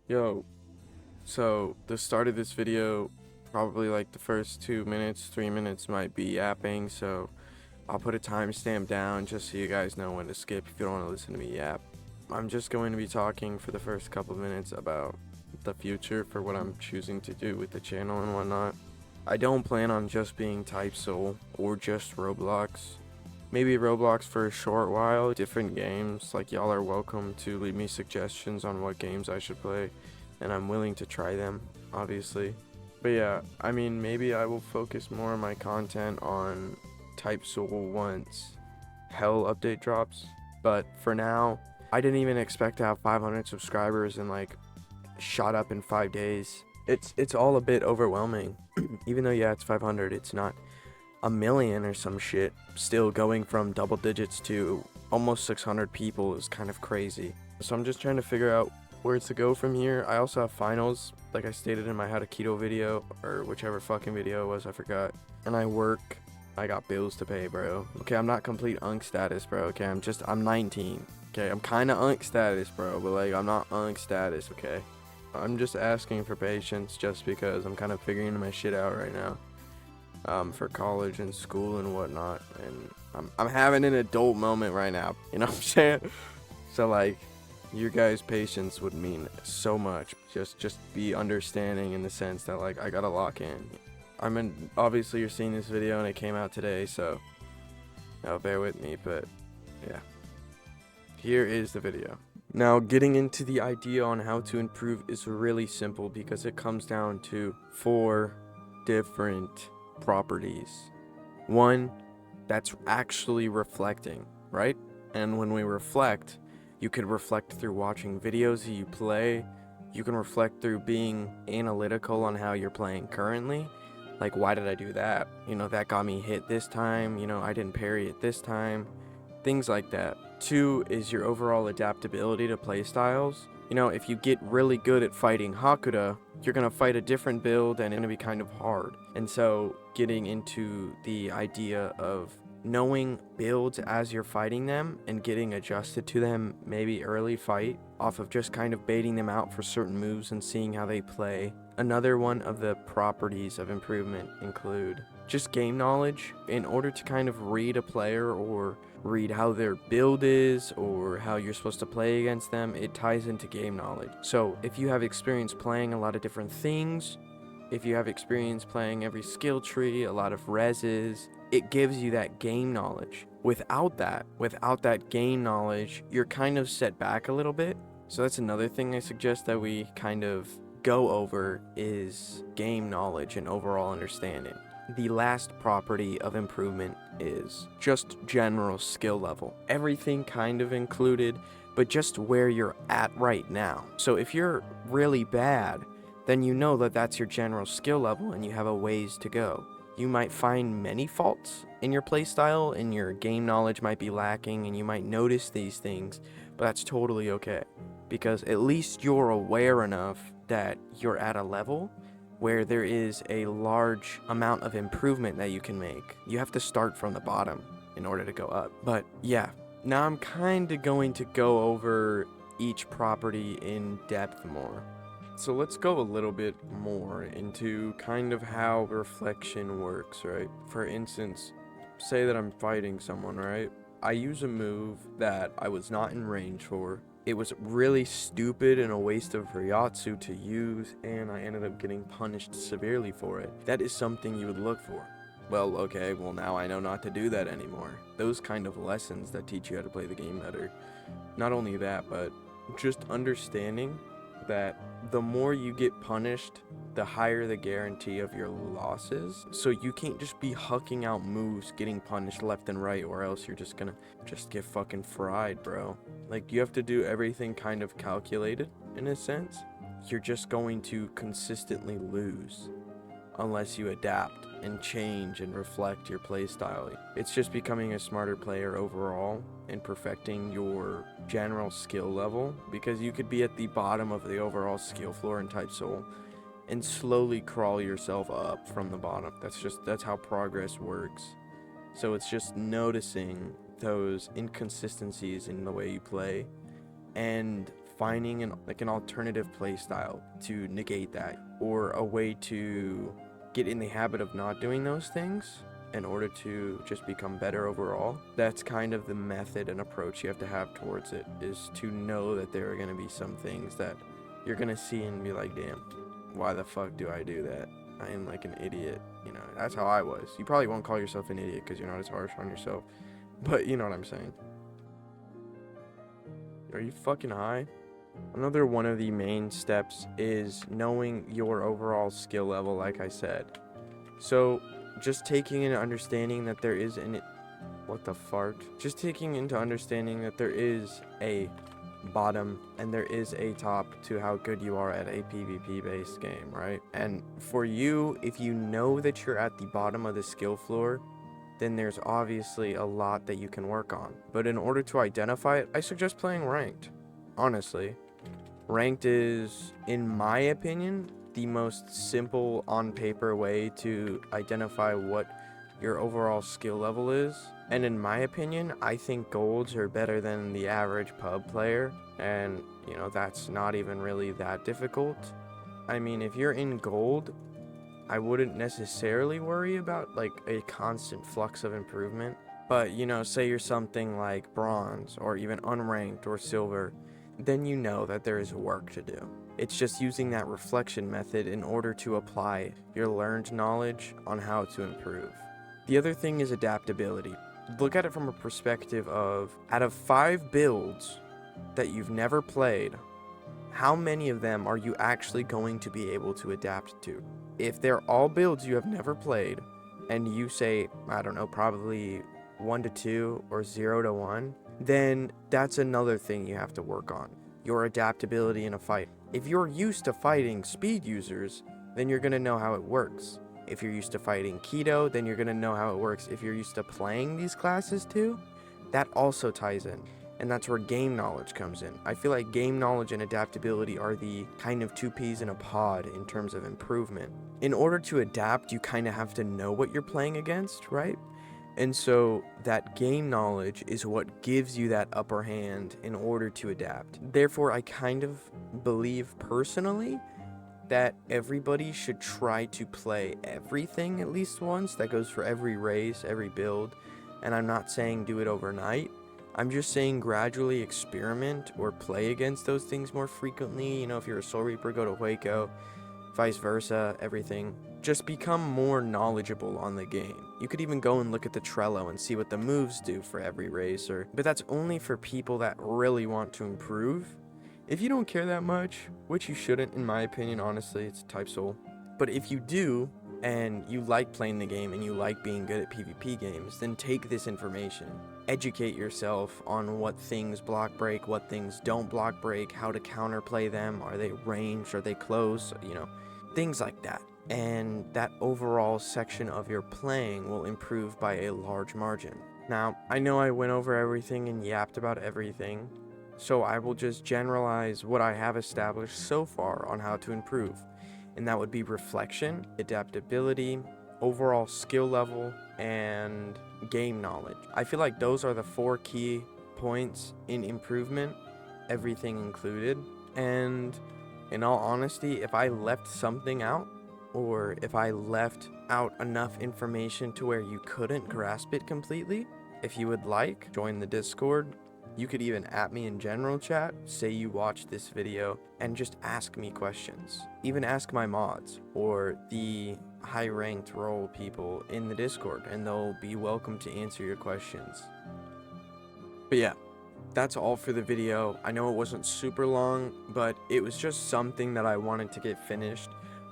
Yo, so the start of this video, probably like the first 2 minutes, 3 minutes might be yapping, so I'll put a timestamp down just so you guys know when to skip if you don't want to listen to me yap. I'm just going to be talking for the first couple of minutes about the future for what I'm choosing to do with the channel and whatnot. I don't plan on just being Type Soul or just Roblox. Maybe Roblox for a short while, different games, like y'all are welcome to leave me suggestions on what games I should play, and I'm willing to try them, obviously. But yeah, I mean, maybe I will focus more of my content on Type Soul once Hell update drops. But for now, I didn't even expect to have 500 subscribers and like shot up in 5 days. It's all a bit overwhelming. Even though yeah, it's 500, it's not a million or some shit. Still going from double digits to almost 600 people is kind of crazy. So I'm just trying to figure out where to go from here. I also have finals, like I stated in my How to Keto video, or whichever fucking video it was, I forgot. And I work. I got bills to pay, bro. Okay, I'm not complete unk status, bro. Okay, I'm 19. Okay, I'm kind of unk status, bro, but like I'm not unk status, okay? I'm just asking for patience just because I'm kind of figuring my shit out right now. For college and school and whatnot, and I'm having an adult moment right now, you know what I'm saying? So like, your guys' patience would mean so much. Just be understanding in the sense that like I gotta lock in. Obviously you're seeing this video and it came out today, so bear with me, but yeah. Here is the video. Now, getting into the idea on how to improve is really simple because it comes down to 4 different properties. One, that's actually reflecting, right? And when we reflect, you can reflect through watching videos that you play. You can reflect through being analytical on how you're playing currently. Like, why did I do that? You know, that got me hit this time. You know, I didn't parry it this time. Things like that. 2 is your overall adaptability to playstyles. You know, if you get really good at fighting Hakuda, you're going to fight a different build and it's going to be kind of hard. And so getting into the idea of knowing builds as you're fighting them and getting adjusted to them maybe early fight off of just kind of baiting them out for certain moves and seeing how they play. Another one of the properties of improvement include just game knowledge. In order to kind of read a player or read how their build is or how you're supposed to play against them, it ties into game knowledge. So if you have experience playing a lot of different things, if you have experience playing every skill tree, a lot of reses, it gives you that game knowledge. Without that game knowledge, you're kind of set back a little bit. So that's another thing I suggest that we kind of go over is game knowledge and overall understanding. The last property of improvement is just general skill level. Everything kind of included, but just where you're at right now. So if you're really bad, then you know that that's your general skill level and you have a ways to go. You might find many faults in your playstyle and your game knowledge might be lacking and you might notice these things, but that's totally okay. Because at least you're aware enough that you're at a level where there is a large amount of improvement that you can make. You have to start from the bottom in order to go up. But yeah, now I'm kind of going to go over each property in depth more. So let's go a little bit more into kind of how reflection works, right? For instance, say that I'm fighting someone, right? I use a move that I was not in range for. It was really stupid and a waste of Ryatsu to use, and I ended up getting punished severely for it. That is something you would look for. Well, okay, well now I know not to do that anymore. Those kind of lessons that teach you how to play the game better. Not only that, but just understanding that the more you get punished, the higher the guarantee of your losses. So you can't just be hucking out moves, getting punished left and right, or else you're just gonna get fucking fried, bro. Like, you have to do everything kind of calculated, in a sense. You're just going to consistently lose unless you adapt and change and reflect your playstyle. It's just becoming a smarter player overall and perfecting your general skill level, because you could be at the bottom of the overall skill floor in Type Soul and slowly crawl yourself up from the bottom. That's how progress works. So it's just noticing those inconsistencies in the way you play and finding an alternative play style to negate that, or a way to get in the habit of not doing those things in order to just become better overall. That's kind of the method and approach you have to have towards it, is to know that there are going to be some things that you're going to see and be like, damn, why the fuck do I do that? I am like an idiot. You know, that's how I was. You probably won't call yourself an idiot because you're not as harsh on yourself, but you know what I'm saying. Are you fucking high? Another one of the main steps is knowing your overall skill level, like I said. So just taking into understanding that there is Just taking into understanding that there is a bottom and there is a top to how good you are at a PvP based game, right? And for you, if you know that you're at the bottom of the skill floor, then there's obviously a lot that you can work on. But in order to identify it, I suggest playing ranked. Honestly, ranked is, in my opinion, the most simple on paper way to identify what your overall skill level is. And in my opinion, I think golds are better than the average pub player, and you know, that's not even really that difficult. I mean, if you're in gold, I wouldn't necessarily worry about like a constant flux of improvement. But you know, say you're something like bronze or even unranked or silver, then you know that there is work to do. It's just using that reflection method in order to apply your learned knowledge on how to improve. The other thing is adaptability. Look at it from a perspective of, out of 5 builds that you've never played, how many of them are you actually going to be able to adapt to? If they're all builds you have never played, and you say, I don't know, probably 1 to 2 or 0 to 1, then that's another thing you have to work on, your adaptability in a fight. If you're used to fighting speed users, then you're going to know how it works. If you're used to fighting keto, then you're going to know how it works. If you're used to playing these classes too, that also ties in. And that's where game knowledge comes in. I feel like game knowledge and adaptability are the kind of 2 peas in a pod in terms of improvement. In order to adapt, you kind of have to know what you're playing against, right? And so that game knowledge is what gives you that upper hand in order to adapt. Therefore, I kind of believe personally that everybody should try to play everything at least once. That goes for every race, every build. And I'm not saying do it overnight. I'm just saying gradually experiment or play against those things more frequently. You know, if you're a Soul Reaper, go to Hueco, vice versa, everything. Just become more knowledgeable on the game. You could even go and look at the Trello and see what the moves do for every race, but that's only for people that really want to improve. If you don't care that much, which you shouldn't in my opinion, honestly, it's type soul. But if you do, and you like playing the game and you like being good at PvP games, then take this information. Educate yourself on what things block break, what things don't block break, how to counterplay them, are they ranged, are they close, you know, things like that. And that overall section of your playing will improve by a large margin. Now, I know I went over everything and yapped about everything, so I will just generalize what I have established so far on how to improve. And that would be reflection, adaptability, overall skill level, and game knowledge. I feel like those are the 4 key points in improvement, everything included. And in all honesty, if I left something out, or if I left out enough information to where you couldn't grasp it completely, if you would like, join the Discord. You could even at me in general chat, say you watched this video, and just ask me questions. Even ask my mods or the high-ranked role people in the Discord, and they'll be welcome to answer your questions. But yeah, that's all for the video. I know it wasn't super long, but it was just something that I wanted to get finished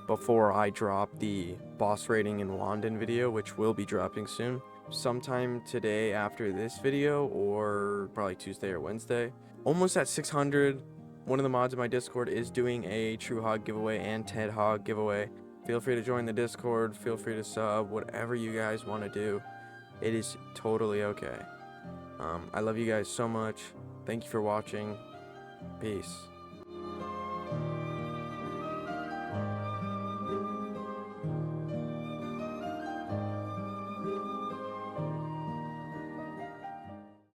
before I drop the boss rating in Wandon video, which will be dropping soon. Sometime today after this video, or probably Tuesday or Wednesday. Almost at 600. One of the mods in my Discord is doing a True Hog giveaway and Ted Hog giveaway. Feel free to join the Discord, feel free to sub, whatever you guys want to do. It is totally okay. I love you guys so much. Thank you for watching. Peace.